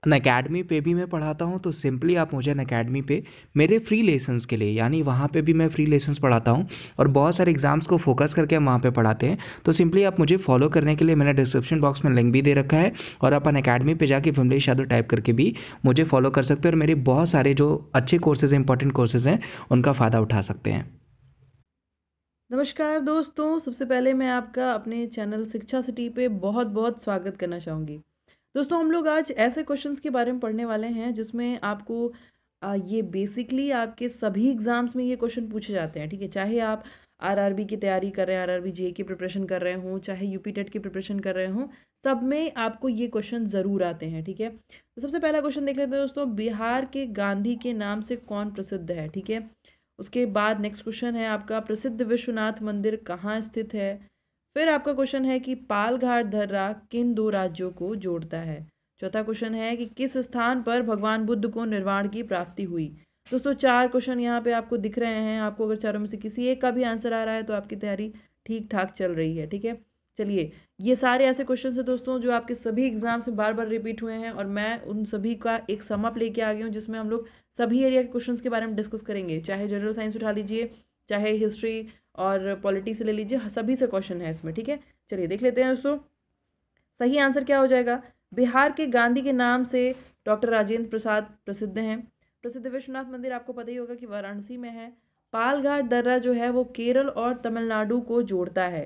Unacademy पे भी मैं पढ़ाता हूँ, तो सिंपली आप मुझे अनअकैडमी पे मेरे फ्री लेसन्स के लिए, यानी वहाँ पे भी मैं फ्री लेसन्स पढ़ाता हूँ और बहुत सारे एग्ज़ाम्स को फोकस करके हम वहाँ पे पढ़ाते हैं। तो सिंपली आप मुझे फॉलो करने के लिए मैंने डिस्क्रिप्शन बॉक्स में लिंक भी दे रखा है, और आप अनअकैडमी पे जाके विमलेश यादव टाइप करके भी मुझे फॉलो कर सकते हैं और मेरे बहुत सारे जो अच्छे कोर्सेज़ हैं, इंपॉर्टेंट कोर्सेज़ हैं, उनका फ़ायदा उठा सकते हैं। नमस्कार दोस्तों, सबसे पहले मैं आपका अपने चैनल शिक्षा सिटी पे बहुत-बहुत स्वागत करना चाहूँगी। दोस्तों, हम लोग आज ऐसे क्वेश्चंस के बारे में पढ़ने वाले हैं जिसमें आपको ये बेसिकली आपके सभी एग्ज़ाम्स में ये क्वेश्चन पूछे जाते हैं, ठीक है? चाहे आप आरआरबी की तैयारी कर रहे हैं, आरआरबी जेईई की प्रिपरेशन कर रहे हों, चाहे यूपी टेट की प्रिपरेशन कर रहे हों, सब में आपको ये क्वेश्चन ज़रूर आते हैं, ठीक है? तो सबसे पहला क्वेश्चन देख लेते हैं दोस्तों, बिहार के गांधी के नाम से कौन प्रसिद्ध है, ठीक है? उसके बाद नेक्स्ट क्वेश्चन है आपका, प्रसिद्ध विश्वनाथ मंदिर कहाँ स्थित है? फिर आपका क्वेश्चन है कि पालघाट दर्रा किन दो राज्यों को जोड़ता है? चौथा क्वेश्चन है कि किस स्थान पर भगवान बुद्ध को निर्वाण की प्राप्ति हुई? दोस्तों, चार क्वेश्चन यहाँ पे आपको दिख रहे हैं। आपको अगर चारों में से किसी एक का भी आंसर आ रहा है तो आपकी तैयारी ठीक ठाक चल रही है, ठीक है? चलिए, ये सारे ऐसे क्वेश्चन हैं दोस्तों जो आपके सभी एग्जाम्स में बार बार रिपीट हुए हैं, और मैं उन सभी का एक सम अप लेके आ गई हूँ जिसमें हम लोग सभी एरिया के क्वेश्चंस के बारे में डिस्कस करेंगे। चाहे जनरल साइंस उठा लीजिए, चाहे हिस्ट्री और पॉलिटी से ले लीजिए, सभी से क्वेश्चन है इसमें, ठीक है? चलिए देख लेते हैं दोस्तों, सही आंसर क्या हो जाएगा। बिहार के गांधी के नाम से डॉक्टर राजेंद्र प्रसाद प्रसिद्ध हैं। प्रसिद्ध विश्वनाथ मंदिर आपको पता ही होगा कि वाराणसी में है। पालघाट दर्रा जो है वो केरल और तमिलनाडु को जोड़ता है।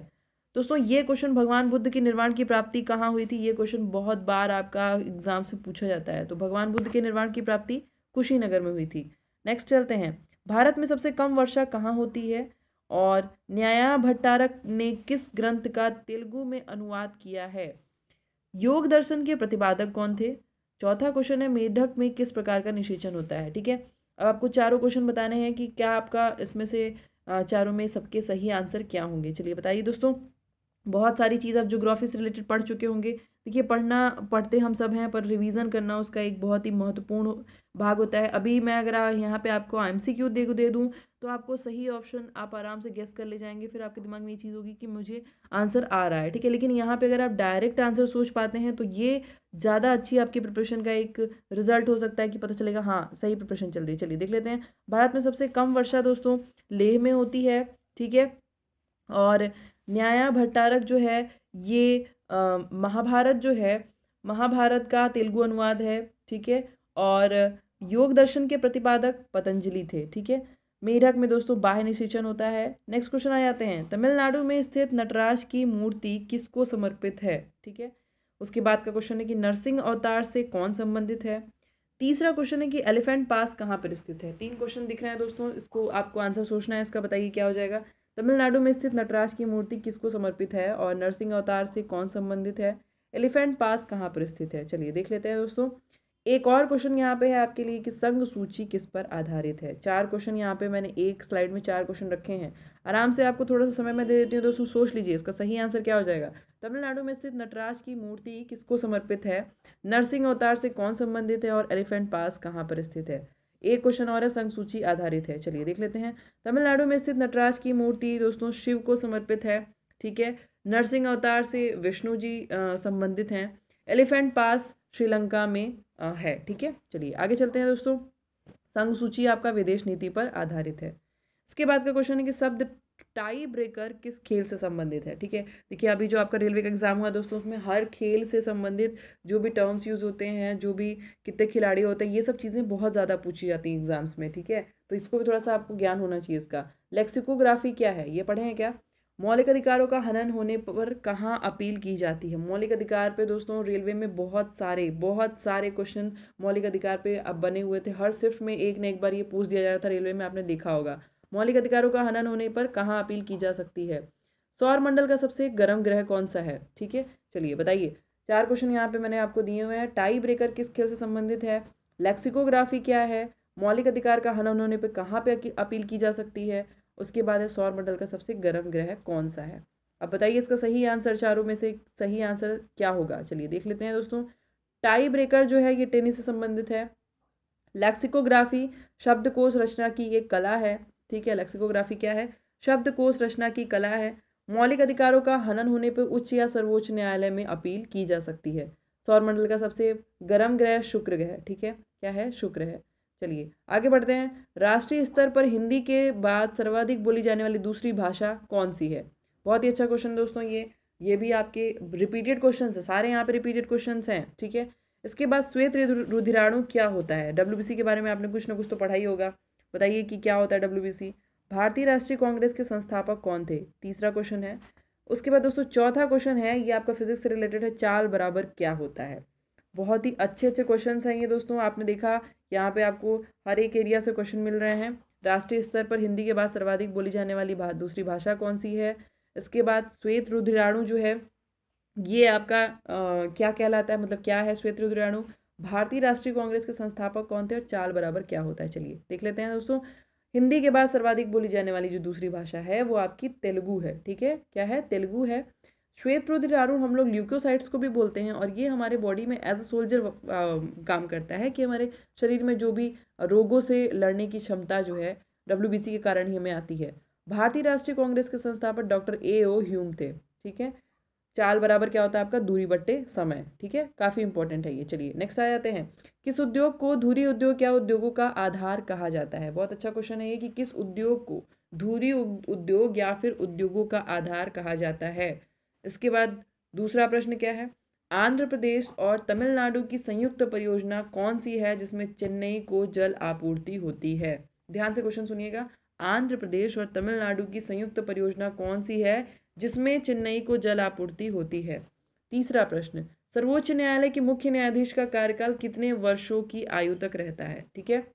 दोस्तों, ये क्वेश्चन भगवान बुद्ध की निर्वाण की प्राप्ति कहाँ हुई थी, ये क्वेश्चन बहुत बार आपका एग्जाम से पूछा जाता है। तो भगवान बुद्ध के निर्वाण की प्राप्ति कुशीनगर में हुई थी। नेक्स्ट चलते हैं, भारत में सबसे कम वर्षा कहाँ होती है, और न्याया भट्टारक ने किस ग्रंथ का तेलुगु में अनुवाद किया है? योग दर्शन के प्रतिपादक कौन थे? चौथा क्वेश्चन है, मेढक में किस प्रकार का निषेचन होता है, ठीक है? अब आपको चारों क्वेश्चन बताने हैं कि क्या आपका इसमें से चारों में सबके सही आंसर क्या होंगे। चलिए बताइए दोस्तों, बहुत सारी चीज़ आप ज्योग्राफी से रिलेटेड पढ़ चुके होंगे। देखिए, पढ़ते हम सब हैं, पर रिवीजन करना उसका एक बहुत ही महत्वपूर्ण भाग होता है। अभी मैं अगर यहाँ पे आपको एमसीक्यू दे दूँ तो आपको सही ऑप्शन आप आराम से गेस कर ले जाएंगे। फिर आपके दिमाग में ये चीज़ होगी कि मुझे आंसर आ रहा है, ठीक है? लेकिन यहाँ पे अगर आप डायरेक्ट आंसर सोच पाते हैं तो ये ज़्यादा अच्छी आपकी प्रिपरेशन का एक रिजल्ट हो सकता है कि पता चलेगा हाँ सही प्रिपरेशन चल रही है। चलिए देख लेते हैं, भारत में सबसे कम वर्षा दोस्तों लेह में होती है, ठीक है? और न्याया भट्टारक जो है ये महाभारत जो है, महाभारत का तेलुगु अनुवाद है, ठीक है? और योग दर्शन के प्रतिपादक पतंजलि थे, ठीक है? मेढक में दोस्तों बाह्य निषेचन होता है। नेक्स्ट क्वेश्चन आ जाते हैं, तमिलनाडु में स्थित नटराज की मूर्ति किसको समर्पित है, ठीक है? उसके बाद का क्वेश्चन है कि नरसिंह अवतार से कौन संबंधित है? तीसरा क्वेश्चन है कि एलिफेंट पास कहाँ पर स्थित है? तीन क्वेश्चन दिख रहे हैं दोस्तों, इसको आपको आंसर सोचना है। इसका बताइए क्या हो जाएगा। तमिलनाडु में स्थित नटराज की मूर्ति किसको समर्पित है, और नरसिंह अवतार से कौन संबंधित है? एलिफेंट पास कहाँ पर स्थित है? चलिए देख लेते हैं दोस्तों, एक और क्वेश्चन यहाँ पे है आपके लिए कि संघ सूची किस पर आधारित है। चार क्वेश्चन यहाँ पे मैंने एक स्लाइड में चार क्वेश्चन रखे हैं। आराम से आपको थोड़ा सा समय मैं दे देती हूँ दोस्तों, सोच लीजिए इसका सही आंसर क्या हो जाएगा। तमिलनाडु में स्थित नटराज की मूर्ति किसको समर्पित है, नरसिंह अवतार से कौन संबंधित है, और एलिफेंट पास कहाँ पर स्थित है? एक क्वेश्चन और है, संघ सूची आधारित है। चलिए देख लेते हैं, तमिलनाडु में स्थित नटराज की मूर्ति दोस्तों शिव को समर्पित है, ठीक है? नरसिंह अवतार से विष्णु जी संबंधित हैं। एलिफेंट पास श्रीलंका में है, ठीक है? चलिए आगे चलते हैं दोस्तों, संघ सूची आपका विदेश नीति पर आधारित है। इसके बाद का क्वेश्चन है कि शब्द टाई ब्रेकर किस खेल से संबंधित है, ठीक है? देखिए, अभी जो आपका रेलवे का एग्जाम हुआ दोस्तों, उसमें हर खेल से संबंधित जो भी टर्म्स यूज होते हैं, जो भी कितने खिलाड़ी होते हैं, ये सब चीज़ें बहुत ज़्यादा पूछी जाती हैं एग्जाम्स में, ठीक है? तो इसको भी थोड़ा सा आपको ज्ञान होना चाहिए इसका। लेक्सिकोग्राफी क्या है, ये पढ़े हैं क्या? मौलिक अधिकारों का हनन होने पर कहाँ अपील की जाती है? मौलिक अधिकार पे दोस्तों रेलवे में बहुत सारे क्वेश्चन मौलिक अधिकार पे अब बने हुए थे। हर शिफ्ट में एक न एक बार ये पूछ दिया जा रहा था रेलवे में, आपने देखा होगा। मौलिक अधिकारों का हनन होने पर कहाँ अपील की जा सकती है? सौर मंडल का सबसे गर्म ग्रह कौन सा है, ठीक है? चलिए बताइए, चार क्वेश्चन यहाँ पे मैंने आपको दिए हुए हैं। टाई ब्रेकर किस खेल से संबंधित है, लेक्सिकोग्राफी क्या है, मौलिक अधिकार का हनन होने पर कहाँ पे अपील की जा सकती है, उसके बाद है सौर मंडल का सबसे गर्म ग्रह कौन सा है? अब बताइए इसका सही आंसर, चारों में से सही आंसर क्या होगा? चलिए देख लेते हैं दोस्तों, टाई ब्रेकर जो है ये टेनिस से संबंधित है। लेक्सिकोग्राफी शब्दकोश रचना की एक कला है, ठीक है? लेक्सिकोग्राफी क्या है? शब्दकोश रचना की कला है। मौलिक अधिकारों का हनन होने पर उच्च या सर्वोच्च न्यायालय में अपील की जा सकती है। सौरमंडल का सबसे गर्म ग्रह शुक्र ग्रह, ठीक है, क्या है, शुक्र है। चलिए आगे बढ़ते हैं। राष्ट्रीय स्तर पर हिंदी के बाद सर्वाधिक बोली जाने वाली दूसरी भाषा कौन सी है? बहुत ही अच्छा क्वेश्चन दोस्तों, ये भी आपके रिपीटेड क्वेश्चन है, सारे यहाँ पे रिपीटेड क्वेश्चन हैं, ठीक है। इसके बाद श्वेत रुधिराणु क्या होता है? डब्ल्यूबीसी के बारे में आपने कुछ ना कुछ तो पढ़ा ही होगा, बताइए कि क्या होता है डब्ल्यूबीसी। भारतीय राष्ट्रीय कांग्रेस के संस्थापक कौन थे? तीसरा क्वेश्चन है। उसके बाद दोस्तों चौथा क्वेश्चन है, ये आपका फिजिक्स से रिलेटेड है, चाल बराबर क्या होता है? बहुत ही अच्छे अच्छे क्वेश्चन हैं ये दोस्तों। आपने देखा यहाँ पे आपको हर एक एरिया से क्वेश्चन मिल रहे हैं। राष्ट्रीय स्तर पर हिंदी के बाद सर्वाधिक बोली जाने वाली दूसरी भाषा कौन सी है? इसके बाद श्वेत रुधिराणु जो है ये आपका क्या कहलाता है, मतलब क्या है श्वेत रुधिराणु? भारतीय राष्ट्रीय कांग्रेस के संस्थापक कौन थे? और चाल बराबर क्या होता है? चलिए देख लेते हैं दोस्तों। हिंदी के बाद सर्वाधिक बोली जाने वाली जो दूसरी भाषा है वो आपकी तेलुगु है, ठीक है, क्या है? तेलुगु है। श्वेत रुधिराणु हम लोग ल्यूकोसाइट्स को भी बोलते हैं, और ये हमारे बॉडी में एज अ सोल्जर काम करता है कि हमारे शरीर में जो भी रोगों से लड़ने की क्षमता जो है डब्ल्यूबीसी के कारण ही हमें आती है। भारतीय राष्ट्रीय कांग्रेस के संस्थापक डॉक्टर A.O. ह्यूम थे, ठीक है। चाल बराबर क्या होता है आपका? दूरी बट्टे समय, ठीक है, काफ़ी इंपॉर्टेंट है ये। चलिए नेक्स्ट आ जाते हैं। किस उद्योग को धुरी उद्योग या उद्योगों का आधार कहा जाता है? बहुत अच्छा क्वेश्चन है ये कि किस उद्योग को धुरी उद्योग या फिर उद्योगों का आधार कहा जाता है। इसके बाद दूसरा प्रश्न क्या है? आंध्र प्रदेश और तमिलनाडु की संयुक्त परियोजना कौन सी है जिसमें चेन्नई को जल आपूर्ति होती है? ध्यान से क्वेश्चन सुनिएगा। आंध्र प्रदेश और तमिलनाडु की संयुक्त परियोजना कौन सी है जिसमें चेन्नई को जल आपूर्ति होती है? तीसरा प्रश्न, सर्वोच्च न्यायालय के मुख्य न्यायाधीश का कार्यकाल कितने वर्षों की आयु तक रहता है? ठीक है,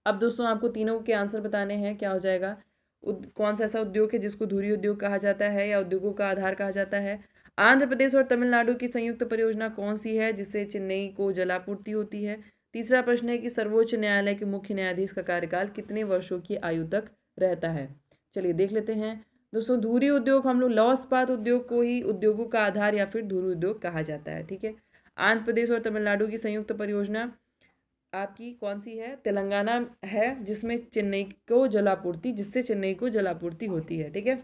अब दोस्तों आपको तीनों के आंसर बताने हैं। क्या हो जाएगा? कौन सा ऐसा उद्योग है जिसको धुरी उद्योग कहा जाता है या उद्योगों का आधार कहा जाता है? आंध्र प्रदेश और तमिलनाडु की संयुक्त परियोजना कौन सी है जिससे चेन्नई को जलापूर्ति होती है? तीसरा प्रश्न है कि सर्वोच्च न्यायालय के मुख्य न्यायाधीश का कार्यकाल कितने वर्षों की आयु तक रहता है? चलिए देख लेते हैं दोस्तों। धुरी उद्योग हम लोग लौह इस्पात उद्योग को ही उद्योगों का आधार या फिर धुरी उद्योग कहा जाता है, ठीक है। आंध्र प्रदेश और तमिलनाडु की संयुक्त परियोजना आपकी कौन सी है? तेलंगाना है, जिसमें चेन्नई को जलापूर्ति जिससे चेन्नई को जलापूर्ति होती है, ठीक है।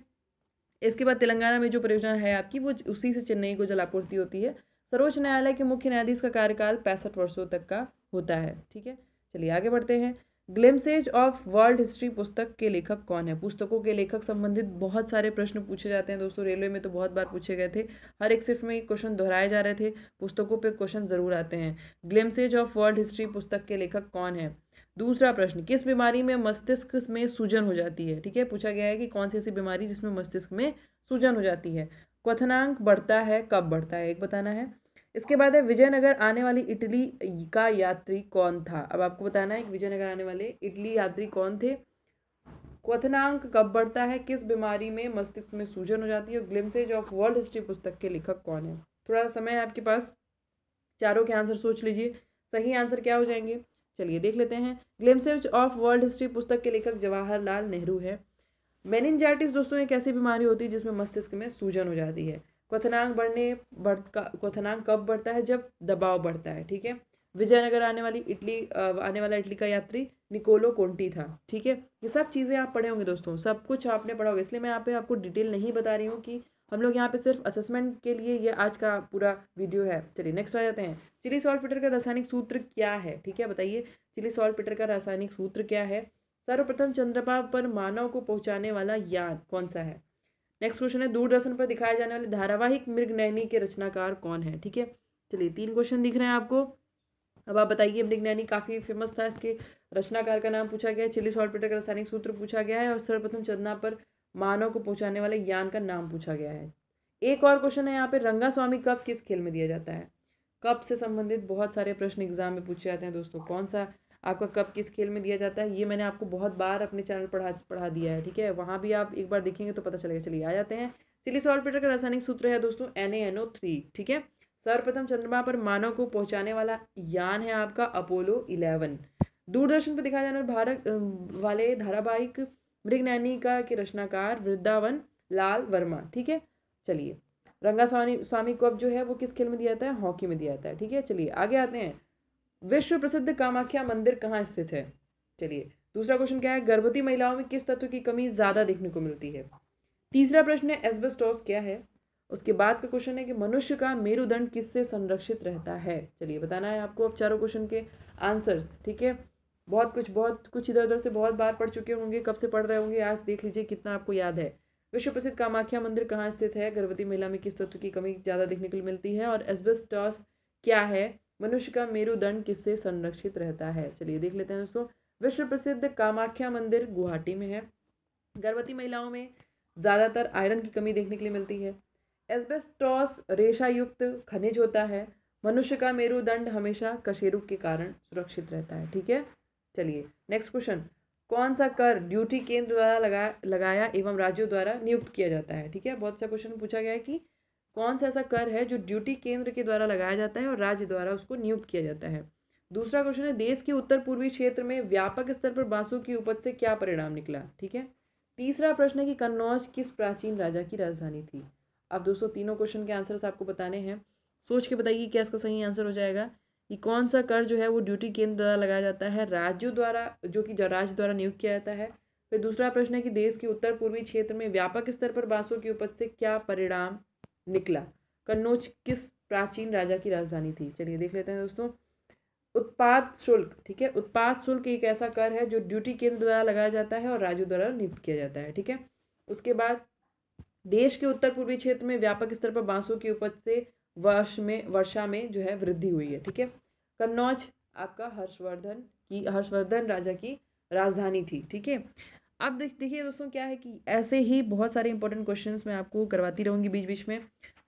इसके बाद तेलंगाना में जो परियोजना है आपकी वो उसी से चेन्नई को जलापूर्ति होती है। सर्वोच्च न्यायालय के मुख्य न्यायाधीश का कार्यकाल 65 वर्षों तक का होता है, ठीक है। चलिए आगे बढ़ते हैं। ग्लिम्सेज ऑफ वर्ल्ड हिस्ट्री पुस्तक के लेखक कौन है? पुस्तकों के लेखक संबंधित बहुत सारे प्रश्न पूछे जाते हैं दोस्तों, रेलवे में तो बहुत बार पूछे गए थे, हर एक शिफ्ट में क्वेश्चन दोहराए जा रहे थे, पुस्तकों पे क्वेश्चन जरूर आते हैं। ग्लिम्सेज ऑफ वर्ल्ड हिस्ट्री पुस्तक के लेखक कौन है? दूसरा प्रश्न, किस बीमारी में मस्तिष्क में सूजन हो जाती है? ठीक है, पूछा गया है कि कौन सी ऐसी बीमारी जिसमें मस्तिष्क में सूजन हो जाती है। क्वथनांक बढ़ता है, कब बढ़ता है, एक बताना है। इसके बाद है विजयनगर आने वाली इटली का यात्री कौन था? अब आपको बताना है कि विजयनगर आने वाले इटली यात्री कौन थे। क्वथनांक कब बढ़ता है, किस बीमारी में मस्तिष्क में सूजन हो जाती है, और ग्लिम्सेज ऑफ वर्ल्ड हिस्ट्री पुस्तक के लेखक कौन है? थोड़ा समय है आपके पास, चारों के आंसर सोच लीजिए, सही आंसर क्या हो जाएंगे। चलिए देख लेते हैं। ग्लिम्सेज ऑफ वर्ल्ड हिस्ट्री पुस्तक के लेखक जवाहरलाल नेहरू है। मेनिंजाइटिस दोस्तों एक ऐसी बीमारी होती है जिसमें मस्तिष्क में सूजन हो जाती है। क्वथनांक कब बढ़ता है? जब दबाव बढ़ता है, ठीक है। विजयनगर आने वाला इटली का यात्री निकोलो कोंटी था, ठीक है। ये सब चीज़ें आप पढ़े होंगे दोस्तों, सब कुछ आपने पढ़ा होगा, इसलिए मैं यहाँ पे आपको डिटेल नहीं बता रही हूँ कि हम लोग यहाँ पे सिर्फ असेसमेंट के लिए ये आज का पूरा वीडियो है। चलिए नेक्स्ट आ जाते हैं। चिली सॉल्टपेटर का रासायनिक सूत्र क्या है? ठीक है, बताइए चिली सॉल्टपेटर का रासायनिक सूत्र क्या है? सर्वप्रथम चंद्रमा पर मानव को पहुंचाने वाला यान कौन सा है? नेक्स्ट क्वेश्चन है, दूरदर्शन पर दिखाए जाने वाले धारावाहिक मृगनयनी के रचनाकार कौन है? ठीक है, चलिए 3 क्वेश्चन दिख रहे हैं आपको। अब आप बताइए, मृगनयनी काफ़ी फेमस था, इसके रचनाकार का नाम पूछा गया है, चिली सॉल्टपेटर का रासायनिक सूत्र पूछा गया है, और सर्वप्रथम चंद्रमा पर मानव को पहुंचाने वाले यान का नाम पूछा गया है। एक और क्वेश्चन है यहाँ पे, रंगास्वामी कप किस खेल में दिया जाता है? कप से संबंधित बहुत सारे प्रश्न एग्जाम में पूछे जाते हैं दोस्तों। कौन सा आपका कप किस खेल में दिया जाता है, ये मैंने आपको बहुत बार अपने चैनल पढ़ा दिया है, ठीक है, वहाँ भी आप एक बार देखेंगे तो पता चलेगा। चलिए आ जाते हैं। चिली सॉल्टपेटर का रासायनिक सूत्र है दोस्तों NaNO3, ठीक है। सर्वप्रथम चंद्रमा पर मानव को पहुंचाने वाला यान है आपका अपोलो 11। दूरदर्शन पर दिखाए जाने भारत वाले धारावाहिक मृगनयनी का के रचनाकार वृंदावन लाल वर्मा, ठीक है। चलिए, रंगास्वामी कप जो है वो किस खेल में दिया जाता है? हॉकी में दिया जाता है, ठीक है। चलिए आगे आते हैं। विश्व प्रसिद्ध कामाख्या मंदिर कहाँ स्थित है? चलिए दूसरा क्वेश्चन क्या है, गर्भवती महिलाओं में किस तत्व की कमी ज्यादा देखने को मिलती है? तीसरा प्रश्न है, एस्बेस्टोस क्या है? उसके बाद का क्वेश्चन है कि मनुष्य का मेरुदंड किससे संरक्षित रहता है। चलिए बताना है आपको अब चारों क्वेश्चन के आंसर्स, ठीक है। बहुत कुछ इधर उधर से बहुत बार पढ़ चुके होंगे, कब से पढ़ रहे होंगे, आज देख लीजिए कितना आपको याद है। विश्व प्रसिद्ध कामाख्या मंदिर कहाँ स्थित है? गर्भवती महिला में किस तत्व की कमी ज़्यादा देखने को मिलती है? और एस्बेस्टॉस क्या है? मनुष्य का मेरुदंड किससे संरक्षित रहता है? चलिए देख लेते हैं दोस्तों। विश्व प्रसिद्ध कामाख्या मंदिर गुवाहाटी में है। गर्भवती महिलाओं में ज़्यादातर आयरन की कमी देखने के लिए मिलती है। एस्बेस्टॉस रेशा युक्त खनिज होता है। मनुष्य का मेरुदंड हमेशा कशेरुक के कारण सुरक्षित रहता है, ठीक है। चलिए नेक्स्ट क्वेश्चन, कौन सा कर ड्यूटी केंद्र द्वारा लगाया एवं राज्यों द्वारा नियुक्त किया जाता है? ठीक है, बहुत सा क्वेश्चन पूछा गया है कि कौन सा ऐसा कर है जो ड्यूटी केंद्र के द्वारा लगाया जाता है और राज्य द्वारा उसको नियुक्त किया जाता है। दूसरा क्वेश्चन है, देश के उत्तर पूर्वी क्षेत्र में व्यापक स्तर पर बांसों की उपज से क्या परिणाम निकला? ठीक है। तीसरा प्रश्न है कि कन्नौज किस प्राचीन राजा की राजधानी थी? अब दोस्तों तीनों क्वेश्चन के आंसर्स आपको बताने हैं, सोच के बताइए क्या इसका सही आंसर हो जाएगा। कि कौन सा कर जो है वो ड्यूटी केंद्र द्वारा लगाया जाता है, राज्यों द्वारा, जो कि राज्य द्वारा नियुक्त किया जाता है। फिर दूसरा प्रश्न है कि देश के उत्तर पूर्वी क्षेत्र में व्यापक स्तर पर बांसों की उपज से क्या परिणाम निकला? कन्नौज किस प्राचीन राजा की राजधानी थी? चलिए देख लेते हैं दोस्तों। उत्पाद शुल्क, ठीक है, उत्पाद शुल्क एक ऐसा कर है जो ड्यूटी केंद्र द्वारा लगाया जाता है और राज्यों द्वारा नियुक्त किया जाता है, ठीक है। उसके बाद देश के उत्तर पूर्वी क्षेत्र में व्यापक स्तर पर बांसों की उपज से वर्षा में जो है वृद्धि हुई है, ठीक है। कन्नौज आपका हर्षवर्धन राजा की राजधानी थी, ठीक है। अब देखिए दोस्तों क्या है कि ऐसे ही बहुत सारे इंपॉर्टेंट क्वेश्चंस मैं आपको करवाती रहूँगी बीच बीच में,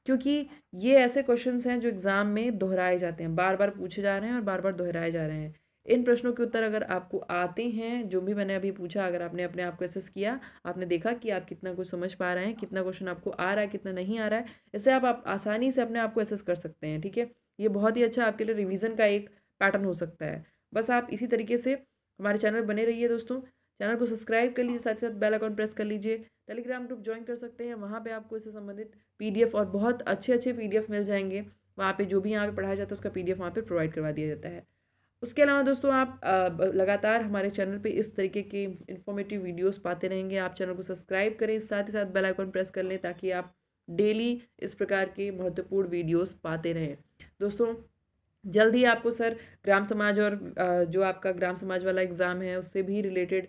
क्योंकि ये ऐसे क्वेश्चंस हैं जो एग्ज़ाम में दोहराए जाते हैं, बार बार पूछे जा रहे हैं और बार बार दोहराए जा रहे हैं। इन प्रश्नों के उत्तर अगर आपको आते हैं, जो भी मैंने अभी पूछा, अगर आपने अपने आप को असेस किया, आपने देखा कि आप कितना कुछ समझ पा रहे हैं, कितना क्वेश्चन आपको आ रहा है, कितना नहीं आ रहा है, इससे आप आसानी से अपने आप को असेस कर सकते हैं, ठीक है। ये बहुत ही अच्छा आपके लिए रिवीजन का एक पैटर्न हो सकता है। बस आप इसी तरीके से हमारे चैनल बने रहिए दोस्तों। चैनल को सब्सक्राइब कर लीजिए, साथ ही साथ बेल आइकन प्रेस कर लीजिए। टेलीग्राम ग्रुप ज्वाइन कर सकते हैं, वहाँ पे आपको इससे संबंधित पीडीएफ और बहुत अच्छे अच्छे पीडीएफ मिल जाएंगे। वहाँ पे जो भी यहाँ पे पढ़ाया जाता है उसका पीडीएफ वहाँ पे प्रोवाइड करवा दिया जाता है। उसके अलावा दोस्तों आप लगातार हमारे चैनल पे इस तरीके के इन्फॉर्मेटिव वीडियोस पाते रहेंगे। आप चैनल को सब्सक्राइब करें, साथ ही साथ बेल आइकन प्रेस कर लें ताकि आप डेली इस प्रकार के महत्वपूर्ण वीडियोस पाते रहें। दोस्तों जल्द ही आपको सर ग्राम समाज और जो आपका ग्राम समाज वाला एग्ज़ाम है उससे भी रिलेटेड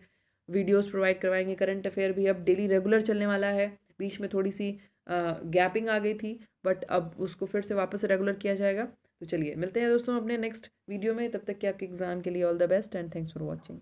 वीडियोस प्रोवाइड करवाएंगे। करंट अफेयर भी अब डेली रेगुलर चलने वाला है, बीच में थोड़ी सी गैपिंग आ गई थी, बट अब उसको फिर से वापस से रेगुलर किया जाएगा। तो चलिए मिलते हैं दोस्तों अपने नेक्स्ट वीडियो में, तब तक के आपके एग्ज़ाम के लिए all the best and thanks for watching.